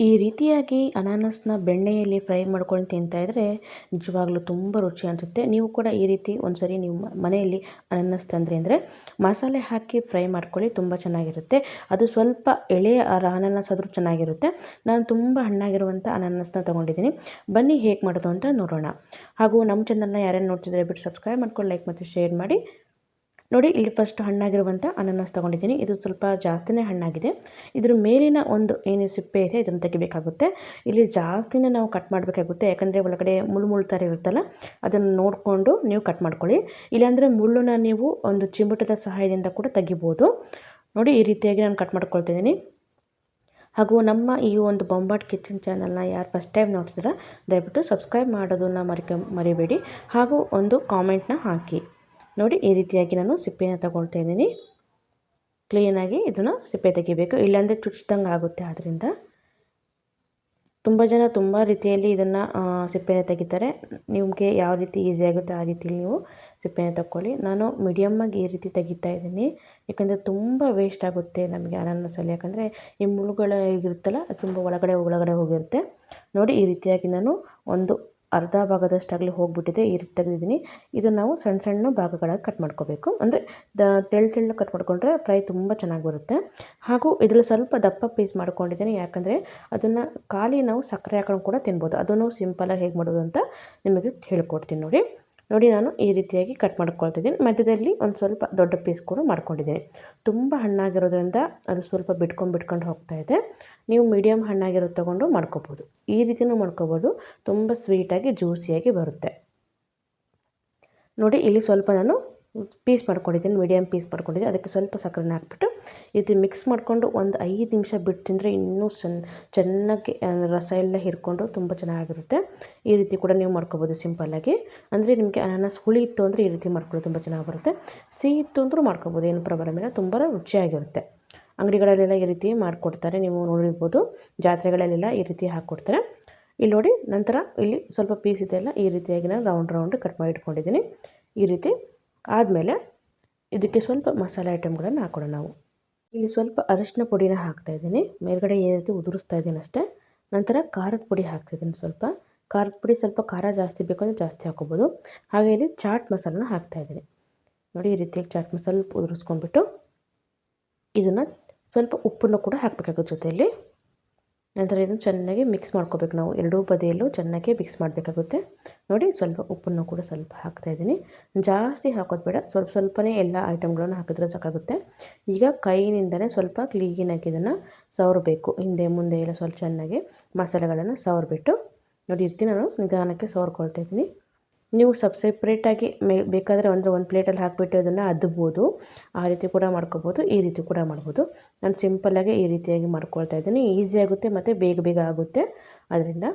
ಈ ರೀತಿಯಾಗಿ ಅನಾನಸ್ನ ಬೆಣ್ಣೆಯಲ್ಲಿ ಫ್ರೈ ಮಾಡ್ಕೊಂಡು ತಿಂತಾಯಿದ್ರೆ ನಿಜವಾಗ್ಲೂ ತುಂಬ ರುಚಿ ಅನಿಸುತ್ತೆ. ನೀವು ಕೂಡ ಈ ರೀತಿ ಒಂದ್ಸರಿ ನೀವು ಮನೆಯಲ್ಲಿ ಅನಾನಸ್ ತಂದ್ರಿ ಅಂದರೆ ಮಸಾಲೆ ಹಾಕಿ ಫ್ರೈ ಮಾಡ್ಕೊಳ್ಳಿ, ತುಂಬ ಚೆನ್ನಾಗಿರುತ್ತೆ. ಅದು ಸ್ವಲ್ಪ ಎಳೆಯ ಅನಾನಸ್ ಆದರೂ ಚೆನ್ನಾಗಿರುತ್ತೆ. ನಾನು ತುಂಬ ಹಣ್ಣಾಗಿರುವಂಥ ಅನಾನಸ್ನ ತೊಗೊಂಡಿದ್ದೀನಿ. ಬನ್ನಿ ಹೇಗೆ ಮಾಡೋದು ಅಂತ ನೋಡೋಣ. ಹಾಗೂ ನಮ್ಮ ಚಾನಲ್ನ ಯಾರ್ಯಾರು ನೋಡ್ತಿದ್ದಾರೆ ಬಿಟ್ಟು ಸಬ್ಸ್ಕ್ರೈಬ್ ಮಾಡ್ಕೊಂಡು ಲೈಕ್ ಮತ್ತು ಶೇರ್ ಮಾಡಿ. ನೋಡಿ, ಇಲ್ಲಿ ಫಸ್ಟ್ ಹಣ್ಣಾಗಿರುವಂಥ ಅನಾನಸ್ ತೊಗೊಂಡಿದ್ದೀನಿ. ಇದು ಸ್ವಲ್ಪ ಜಾಸ್ತಿನೇ ಹಣ್ಣಾಗಿದೆ. ಇದ್ರ ಮೇಲಿನ ಒಂದು ಏನು ಸಿಪ್ಪೆ ಇದೆ ಇದನ್ನು ತೆಗಿಬೇಕಾಗುತ್ತೆ. ಇಲ್ಲಿ ಜಾಸ್ತಿನೇ ನಾವು ಕಟ್ ಮಾಡಬೇಕಾಗುತ್ತೆ, ಯಾಕಂದರೆ ಒಳಗಡೆ ಮುಳ್ಳು ಥರ ಇರುತ್ತಲ್ಲ, ಅದನ್ನು ನೋಡಿಕೊಂಡು ನೀವು ಕಟ್ ಮಾಡ್ಕೊಳ್ಳಿ. ಇಲ್ಲಾಂದರೆ ಮುಳ್ಳನ್ನ ನೀವು ಒಂದು ಚಿಮುಟದ ಸಹಾಯದಿಂದ ಕೂಡ ತೆಗಿಬೋದು. ನೋಡಿ, ಈ ರೀತಿಯಾಗಿ ನಾನು ಕಟ್ ಮಾಡ್ಕೊಳ್ತಿದ್ದೀನಿ. ಹಾಗೂ ನಮ್ಮ ಈ ಒಂದು ಬೊಂಬಾಟ್ ಕಿಚನ್ ಚಾನಲ್ನ ಯಾರು ಫಸ್ಟ್ ಟೈಮ್ ನೋಡ್ತಿದ್ದೀರಾ ದಯವಿಟ್ಟು ಸಬ್ಸ್ಕ್ರೈಬ್ ಮಾಡೋದನ್ನು ಮರಿಬೇಡಿ. ಹಾಗೂ ಒಂದು ಕಾಮೆಂಟ್ನ ಹಾಕಿ. ನೋಡಿ, ಈ ರೀತಿಯಾಗಿ ನಾನು ಸಿಪ್ಪೆನ ತಗೊಳ್ತಾ ಇದ್ದೀನಿ. ಕ್ಲೀನಾಗಿ ಇದನ್ನು ಸಿಪ್ಪೆ ತೆಗಿಬೇಕು, ಇಲ್ಲಾಂದರೆ ಚುಚ್ಚಿದಂಗೆ ಆಗುತ್ತೆ. ಆದ್ದರಿಂದ ತುಂಬ ಜನ ತುಂಬ ರೀತಿಯಲ್ಲಿ ಇದನ್ನು ಸಿಪ್ಪೆನ ತೆಗಿತಾರೆ. ನಿಮಗೆ ಯಾವ ರೀತಿ ಈಸಿ ಆಗುತ್ತೆ ಆ ರೀತಿಯಲ್ಲಿ ನೀವು ಸಿಪ್ಪೆನ ತಗೊಳ್ಳಿ. ನಾನು ಮೀಡಿಯಮ್ಮಾಗಿ ಈ ರೀತಿ ತೆಗಿತಾ ಇದ್ದೀನಿ, ಯಾಕಂದರೆ ತುಂಬ ವೇಸ್ಟ್ ಆಗುತ್ತೆ ನಮಗೆ ಅನಾನಸಲ್ಲಿ. ಯಾಕಂದರೆ ಈ ಮುಳ್ಳುಗಳಿರುತ್ತಲ್ಲ, ಅದು ತುಂಬ ಒಳಗಡೆ ಹೋಗಿರುತ್ತೆ. ನೋಡಿ, ಈ ರೀತಿಯಾಗಿ ನಾನು ಒಂದು ಅರ್ಧ ಭಾಗದಷ್ಟಾಗಲಿ ಹೋಗಿಬಿಟ್ಟಿದೆ. ಈ ರೀತಿ ತೆಗೆದಿದ್ದೀನಿ. ಇದು ನಾವು ಸಣ್ಣ ಸಣ್ಣ ಭಾಗಗಳಾಗಿ ಕಟ್ ಮಾಡ್ಕೋಬೇಕು. ಅಂದರೆ ತೆಳ್ಳು ಕಟ್ ಮಾಡಿಕೊಂಡ್ರೆ ಫ್ರೈ ತುಂಬ ಚೆನ್ನಾಗಿ ಬರುತ್ತೆ. ಹಾಗೂ ಇದರಲ್ಲಿ ಸ್ವಲ್ಪ ದಪ್ಪ ಪೀಸ್ ಮಾಡ್ಕೊಂಡಿದ್ದೀನಿ, ಯಾಕಂದರೆ ಅದನ್ನು ಖಾಲಿ ನಾವು ಸಕ್ಕರೆ ಹಾಕೊಂಡು ಕೂಡ ತಿನ್ಬೋದು. ಅದನ್ನು ಸಿಂಪಲಾಗಿ ಹೇಗೆ ಮಾಡೋದು ಅಂತ ನಿಮಗೆ ಹೇಳ್ಕೊಡ್ತೀನಿ. ನೋಡಿ, ನಾನು ಈ ರೀತಿಯಾಗಿ ಕಟ್ ಮಾಡ್ಕೊಳ್ತಿದ್ದೀನಿ. ಮಧ್ಯದಲ್ಲಿ ಒಂದು ಸ್ವಲ್ಪ ದೊಡ್ಡ ಪೀಸ್ ಕೂಡ ಮಾಡ್ಕೊಂಡಿದ್ದೀನಿ. ತುಂಬ ಹಣ್ಣಾಗಿರೋದ್ರಿಂದ ಅದು ಸ್ವಲ್ಪ ಬಿಟ್ಕೊಂಡು ಹೋಗ್ತಾ ಇದೆ. ನೀವು ಮೀಡಿಯಮ್ ಹಣ್ಣಾಗಿರೋದು ತೊಗೊಂಡು ಮಾಡ್ಕೋಬೋದು. ಈ ರೀತಿಯೂ ಮಾಡ್ಕೋಬೋದು, ತುಂಬ ಸ್ವೀಟಾಗಿ ಜ್ಯೂಸಿಯಾಗಿ ಬರುತ್ತೆ. ನೋಡಿ, ಇಲ್ಲಿ ಸ್ವಲ್ಪ ನಾನು ಪೀಸ್ ಮಾಡ್ಕೊಂಡಿದ್ದೀನಿ, ಮೀಡಿಯಮ್ ಪೀಸ್ ಮಾಡ್ಕೊಂಡಿದ್ದೀನಿ. ಅದಕ್ಕೆ ಸ್ವಲ್ಪ ಸಕ್ಕರೆನ ಹಾಕ್ಬಿಟ್ಟು ಇದು ಮಿಕ್ಸ್ ಮಾಡಿಕೊಂಡು ಒಂದು 5 ನಿಮಿಷ ಬಿಟ್ಟು ತಿಂದರೆ ಇನ್ನೂ ಚೆನ್ನಾಗಿ ರಸ ಎಲ್ಲ ಹಿಡ್ಕೊಂಡು ತುಂಬ ಚೆನ್ನಾಗಿರುತ್ತೆ. ಈ ರೀತಿ ಕೂಡ ನೀವು ಮಾಡ್ಕೋಬೋದು ಸಿಂಪಲ್ಲಾಗಿ. ಅಂದರೆ ನಿಮಗೆ ಅನಾನಸ್ ಹುಳಿ ಇತ್ತು ಅಂದರೆ ಈ ರೀತಿ ಮಾಡ್ಕೊಳ್ಳೋದು ತುಂಬ ಚೆನ್ನಾಗಿ ಬರುತ್ತೆ. ಸಿಹಿ ಇತ್ತು ಅಂದರೂ ಮಾಡ್ಕೋಬೋದು, ಏನು ಪ್ರಾಬ್ಲಮ್ ಇಲ್ಲ, ತುಂಬ ರುಚಿಯಾಗಿರುತ್ತೆ. ಅಂಗಡಿಗಳಲ್ಲೆಲ್ಲ ಈ ರೀತಿ ಮಾಡಿಕೊಡ್ತಾರೆ, ನೀವು ನೋಡಿರ್ಬೋದು. ಜಾತ್ರೆಗಳಲ್ಲೆಲ್ಲ ಈ ರೀತಿ ಹಾಕ್ಕೊಡ್ತಾರೆ. ಇಲ್ಲಿ ನೋಡಿ, ನಂತರ ಇಲ್ಲಿ ಸ್ವಲ್ಪ ಪೀಸ್ ಇದೆಯಲ್ಲ, ಈ ರೀತಿಯಾಗಿ ನಾನು ರೌಂಡ್ ಕಟ್ ಮಾಡಿ ಇಟ್ಕೊಂಡಿದ್ದೀನಿ. ಈ ರೀತಿ ಆದಮೇಲೆ ಇದಕ್ಕೆ ಸ್ವಲ್ಪ ಮಸಾಲೆ ಐಟಮ್ಗಳನ್ನು ಹಾಕೋಣ ನಾವು. ಇಲ್ಲಿ ಸ್ವಲ್ಪ ಅರಿಶಿನ ಪುಡಿನ ಹಾಕ್ತಾಯಿದ್ದೀನಿ, ಮೇಲ್ಗಡೆ ಈ ರೀತಿ ಉದುರಿಸ್ತಾ ಇದ್ದೀನಿ ಅಷ್ಟೇ. ನಂತರ ಖಾರದ ಪುಡಿ ಹಾಕ್ತಾಯಿದ್ದೀನಿ. ಸ್ವಲ್ಪ ಖಾರದ ಪುಡಿ, ಸ್ವಲ್ಪ ಖಾರ ಜಾಸ್ತಿ ಬೇಕು ಅಂದರೆ ಜಾಸ್ತಿ ಹಾಕೋಬೋದು. ಹಾಗೆ ಇಲ್ಲಿ ಚಾಟ್ ಮಸಾಲನ ಹಾಕ್ತಾಯಿದ್ದೀನಿ. ನೋಡಿ, ಈ ರೀತಿಯಾಗಿ ಚಾಟ್ ಮಸಾಲ ಉದುರಿಸ್ಕೊಂಡ್ಬಿಟ್ಟು ಇದನ್ನು ಸ್ವಲ್ಪ ಉಪ್ಪನ್ನು ಕೂಡ ಹಾಕಬೇಕಾಗುತ್ತೆ ಜೊತೆಯಲ್ಲಿ. ನಂತರ ಇದನ್ನು ಚೆನ್ನಾಗಿ ಮಿಕ್ಸ್ ಮಾಡ್ಕೋಬೇಕು. ನಾವು ಎರಡೂ ಬದಿಯಲ್ಲೂ ಚೆನ್ನಾಗಿ ಮಿಕ್ಸ್ ಮಾಡಬೇಕಾಗುತ್ತೆ. ನೋಡಿ, ಸ್ವಲ್ಪ ಉಪ್ಪನ್ನು ಕೂಡ ಸ್ವಲ್ಪ ಹಾಕ್ತಾಯಿದ್ದೀನಿ. ಜಾಸ್ತಿ ಹಾಕೋದು ಬೇಡ, ಸ್ವಲ್ಪನೇ ಎಲ್ಲ ಐಟಮ್ಗಳನ್ನು ಹಾಕಿದ್ರೆ ಸಾಕಾಗುತ್ತೆ. ಈಗ ಕೈಯಿಂದನೇ ಸ್ವಲ್ಪ ಕ್ಲೀನಾಗಿ ಇದನ್ನು ಸವರಬೇಕು. ಹಿಂದೆ ಮುಂದೆ ಎಲ್ಲ ಸ್ವಲ್ಪ ಚೆನ್ನಾಗಿ ಮಸಾಲೆಗಳನ್ನು ಸವರ್ಬಿಟ್ಟು, ನೋಡಿ, ಈ ರೀತಿ ನಾನು ನಿಧಾನಕ್ಕೆ ಸವರ್ಕೊಳ್ತಾ ಇದ್ದೀನಿ. ನೀವು ಸಪ್ರೇಟಾಗಿ ಬೇಕಾದರೆ ಒಂದು ಪ್ಲೇಟಲ್ಲಿ ಹಾಕಿಬಿಟ್ಟು ಅದನ್ನು ಅದ್ಬೋದು, ಆ ರೀತಿ ಕೂಡ ಮಾಡ್ಕೋಬೋದು. ಈ ರೀತಿ ಕೂಡ ಮಾಡ್ಬೋದು. ನಾನು ಸಿಂಪಲ್ಲಾಗಿ ಈ ರೀತಿಯಾಗಿ ಮಾಡ್ಕೊಳ್ತಾ ಇದ್ದೀನಿ. ಈಸಿ ಆಗುತ್ತೆ ಮತ್ತು ಬೇಗ ಆಗುತ್ತೆ. ಅದರಿಂದ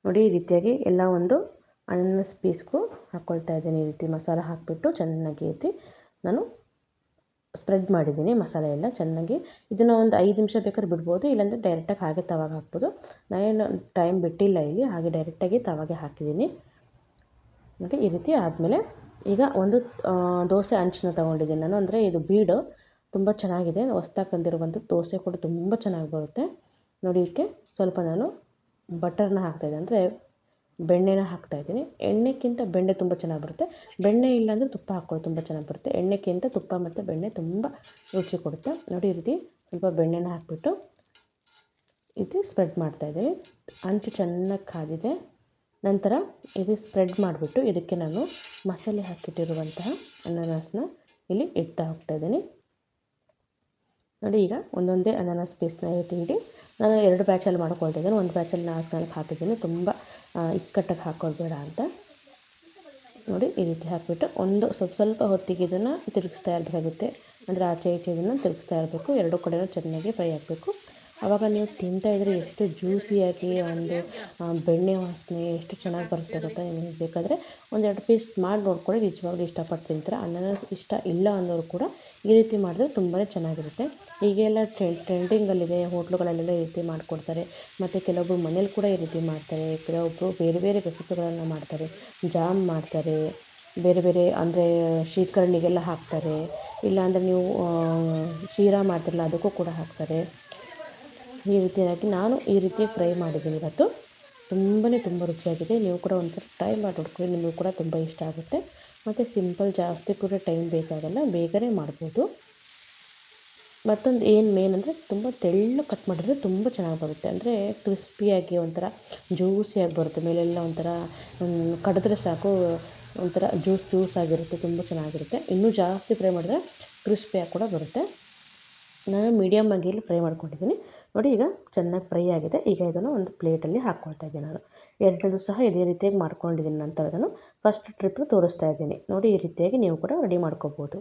ನೋಡಿ, ಈ ರೀತಿಯಾಗಿ ಎಲ್ಲ ಒಂದು ಅನಾನಸ್ ಪೀಸ್ಗೂ ಹಾಕ್ಕೊಳ್ತಾ ಇದ್ದೀನಿ. ಈ ರೀತಿ ಮಸಾಲ ಹಾಕಿಬಿಟ್ಟು ಚೆನ್ನಾಗಿ ರೀತಿ ನಾನು ಸ್ಪ್ರೆಡ್ ಮಾಡಿದ್ದೀನಿ ಮಸಾಲೆ ಎಲ್ಲ ಚೆನ್ನಾಗಿ. ಇದನ್ನು ಒಂದು 5 ನಿಮಿಷ ಬೇಕಾದ್ರೆ ಬಿಡ್ಬೋದು, ಇಲ್ಲಾಂದರೆ ಡೈರೆಕ್ಟಾಗಿ ಹಾಗೆ ತವಾಗೆ ಹಾಕ್ಬೋದು. ನಾನೇನು ಟೈಮ್ ಬಿಟ್ಟಿಲ್ಲ ಇಲ್ಲಿ, ಹಾಗೆ ಡೈರೆಕ್ಟಾಗಿ ತವಾಗೆ ಹಾಕಿದ್ದೀನಿ. ನೋಡಿ, ಈ ರೀತಿ ಆದಮೇಲೆ ಈಗ ಒಂದು ದೋಸೆ ಹಂಚನ್ನ ತೊಗೊಂಡಿದ್ದೀನಿ ನಾನು. ಅಂದರೆ ಇದು ಬೀಡು ತುಂಬ ಚೆನ್ನಾಗಿದೆ, ಹೊಸ್ದಾಗಿ ಬಂದಿರುವಂಥ ದೋಸೆ ಕೂಡ ತುಂಬ ಚೆನ್ನಾಗಿ ಬರುತ್ತೆ. ನೋಡಿ, ಇದಕ್ಕೆ ಸ್ವಲ್ಪ ನಾನು ಬಟರ್ನ ಹಾಕ್ತಾಯಿದ್ದೆ, ಅಂದರೆ ಬೆಣ್ಣೆನ ಹಾಕ್ತಾಯಿದ್ದೀನಿ. ಎಣ್ಣೆಕ್ಕಿಂತ ಬೆಣ್ಣೆ ತುಂಬ ಚೆನ್ನಾಗಿ ಬರುತ್ತೆ. ಬೆಣ್ಣೆ ಇಲ್ಲಾಂದರೆ ತುಪ್ಪ ಹಾಕ್ಕೊಳ್ಳಿ, ತುಂಬ ಚೆನ್ನಾಗಿ ಬರುತ್ತೆ. ಎಣ್ಣೆಕ್ಕಿಂತ ತುಪ್ಪ ಮತ್ತು ಬೆಣ್ಣೆ ತುಂಬ ರುಚಿ ಕೊಡುತ್ತೆ. ನೋಡಿ, ಈ ರೀತಿ ಸ್ವಲ್ಪ ಬೆಣ್ಣೆನ ಹಾಕಿಬಿಟ್ಟು ಇದು ಸ್ಪ್ರೆಡ್ ಮಾಡ್ತಾಯಿದ್ದೀನಿ. ಅಂಚು ಚೆನ್ನಾಗಿ ಕಾದಿದೆ. ನಂತರ ಇದು ಸ್ಪ್ರೆಡ್ ಮಾಡಿಬಿಟ್ಟು ಇದಕ್ಕೆ ನಾನು ಮಸಾಲೆ ಹಾಕಿಟ್ಟಿರುವಂತಹ ಅನಾನಸ್ನ ಇಲ್ಲಿ ಇಡ್ತಾ ಹೋಗ್ತಾಯಿದ್ದೀನಿ. ನೋಡಿ, ಈಗ ಒಂದೊಂದೇ ಅನಾನಸ್ ಪೀಸ್ನ ಇಡಿ. ನಾನು 2 ಬ್ಯಾಚಲ್ಲಿ ಮಾಡ್ಕೊಳ್ತಿದ್ದೀನಿ. ಒಂದು ಬ್ಯಾಚಲ್ಲಿ 4 ಹಾಕಿದ್ದೀನಿ, ತುಂಬ ಇಕ್ಕಟ್ಟಾಗಿ ಹಾಕ್ಕೊಳ್ಬೇಡ ಅಂತ. ನೋಡಿ, ಈ ರೀತಿ ಹಾಕಿಬಿಟ್ಟು ಒಂದು ಸ್ವಲ್ಪ ಹೊತ್ತಿಗೆ ಇದನ್ನು ತಿರುಗಿಸ್ತಾ ಇರಬೇಕಾಗುತ್ತೆ. ಅಂದರೆ ಆಚೆ ಈಚೆ ಇದನ್ನು ತಿರುಗಿಸ್ತಾ ಇರಬೇಕು. ಎರಡೂ ಕಡೆಯೂ ಚೆನ್ನಾಗಿ ಫ್ರೈ ಆಗಬೇಕು. ಆವಾಗ ನೀವು ತಿಂತಾಯಿದ್ರೆ ಎಷ್ಟು ಜ್ಯೂಸಿಯಾಗಿ ಒಂದು ಬೆಣ್ಣೆ ವಾಸನೆ ಎಷ್ಟು ಚೆನ್ನಾಗಿ ಬರುತ್ತೆ ಗೊತ್ತಾ. ನಿಮಗೆ ಬೇಕಾದರೆ 1-2 ಪೀಸ್ ಮಾಡಿ ನೋಡ್ಕೊಳ್ಳಿ, ನಿಜವಾಗ್ಲೂ ಇಷ್ಟಪಟ್ಟು ತಿಂತಾರೆ. ಅನಾನಸ್ ಇಷ್ಟ ಇಲ್ಲ ಅನ್ನೋರು ಕೂಡ ಈ ರೀತಿ ಮಾಡಿದ್ರೆ ತುಂಬಾ ಚೆನ್ನಾಗಿರುತ್ತೆ. ಈಗೆಲ್ಲ ಟ್ರೆಂಡಿಂಗಲ್ಲಿದೆ, ಹೋಟ್ಲುಗಳಲ್ಲೆಲ್ಲ ಈ ರೀತಿ ಮಾಡಿಕೊಡ್ತಾರೆ. ಮತ್ತು ಕೆಲವೊಬ್ಬರು ಮನೇಲಿ ಕೂಡ ಈ ರೀತಿ ಮಾಡ್ತಾರೆ. ಕೆಲವೊಬ್ಬರು ಬೇರೆ ಬೇರೆ ರೆಸಿಪಿಗಳನ್ನು ಮಾಡ್ತಾರೆ, ಜಾಮ್ ಮಾಡ್ತಾರೆ, ಬೇರೆ ಅಂದರೆ ಶೀಕರಣಿಗೆಲ್ಲ ಹಾಕ್ತಾರೆ. ಇಲ್ಲಾಂದರೆ ನೀವು ಶೀರಾ ಮಾಡ್ತಿರಲ್ಲ ಅದಕ್ಕೂ ಕೂಡ ಹಾಕ್ತಾರೆ. ಈ ರೀತಿಯಾಗಿ ನಾನು ಈ ರೀತಿ ಫ್ರೈ ಮಾಡಿದ್ದೀನಿ ಇವತ್ತು. ತುಂಬ ರುಚಿಯಾಗಿದೆ. ನೀವು ಕೂಡ ಒಂದ್ಸಲ ಟ್ರೈ ಮಾಡಿ ನೋಡ್ಕೊಳ್ಳಿ, ನಿಮಗೂ ಕೂಡ ತುಂಬ ಇಷ್ಟ ಆಗುತ್ತೆ. ಮತ್ತು ಸಿಂಪಲ್, ಜಾಸ್ತಿ ಕೂಡ ಟೈಮ್ ಬೇಕಾಗಲ್ಲ, ಬೇಗನೆ ಮಾಡ್ಬೋದು. ಮತ್ತೊಂದು ಏನು ಮೇನ್ ಅಂದರೆ ತುಂಬ ತೆಳ್ಳಗೆ ಕಟ್ ಮಾಡಿದ್ರೆ ತುಂಬ ಚೆನ್ನಾಗಿ ಬರುತ್ತೆ. ಅಂದರೆ ಕ್ರಿಸ್ಪಿಯಾಗಿ ಒಂಥರ ಜ್ಯೂಸಿಯಾಗಿ ಬರುತ್ತೆ. ಮೇಲೆಲ್ಲ ಒಂಥರ ಕಡಿದ್ರೆ ಸಾಕು ಒಂಥರ ಜ್ಯೂಸ್ ಆಗಿರುತ್ತೆ, ತುಂಬ ಚೆನ್ನಾಗಿರುತ್ತೆ. ಇನ್ನೂ ಜಾಸ್ತಿ ಫ್ರೈ ಮಾಡಿದ್ರೆ ಕ್ರಿಸ್ಪಿಯಾಗಿ ಕೂಡ ಬರುತ್ತೆ. ನಾನು ಮೀಡಿಯಮ್ ಆಗಿ ಇಲ್ಲಿ ಫ್ರೈ ಮಾಡ್ಕೊಂಡಿದ್ದೀನಿ ನೋಡಿ. ಈಗ ಚೆನ್ನಾಗಿ ಫ್ರೈ ಆಗಿದೆ. ಈಗ ಇದನ್ನು ಒಂದು ಪ್ಲೇಟಲ್ಲಿ ಹಾಕ್ಕೊಳ್ತಾ ಇದ್ದೀನಿ. ನಾನು ಎರಡನೇದು ಸಹ ಇದೇ ರೀತಿಯಾಗಿ ಮಾಡ್ಕೊಂಡಿದ್ದೀನಿ. ನಂತರ ಅದನ್ನು ಫಸ್ಟ್ ಟ್ರಿಪ್ ತೋರಿಸ್ತಾ ಇದ್ದೀನಿ ನೋಡಿ. ಈ ರೀತಿಯಾಗಿ ನೀವು ಕೂಡ ರೆಡಿ ಮಾಡ್ಕೋಬೋದು.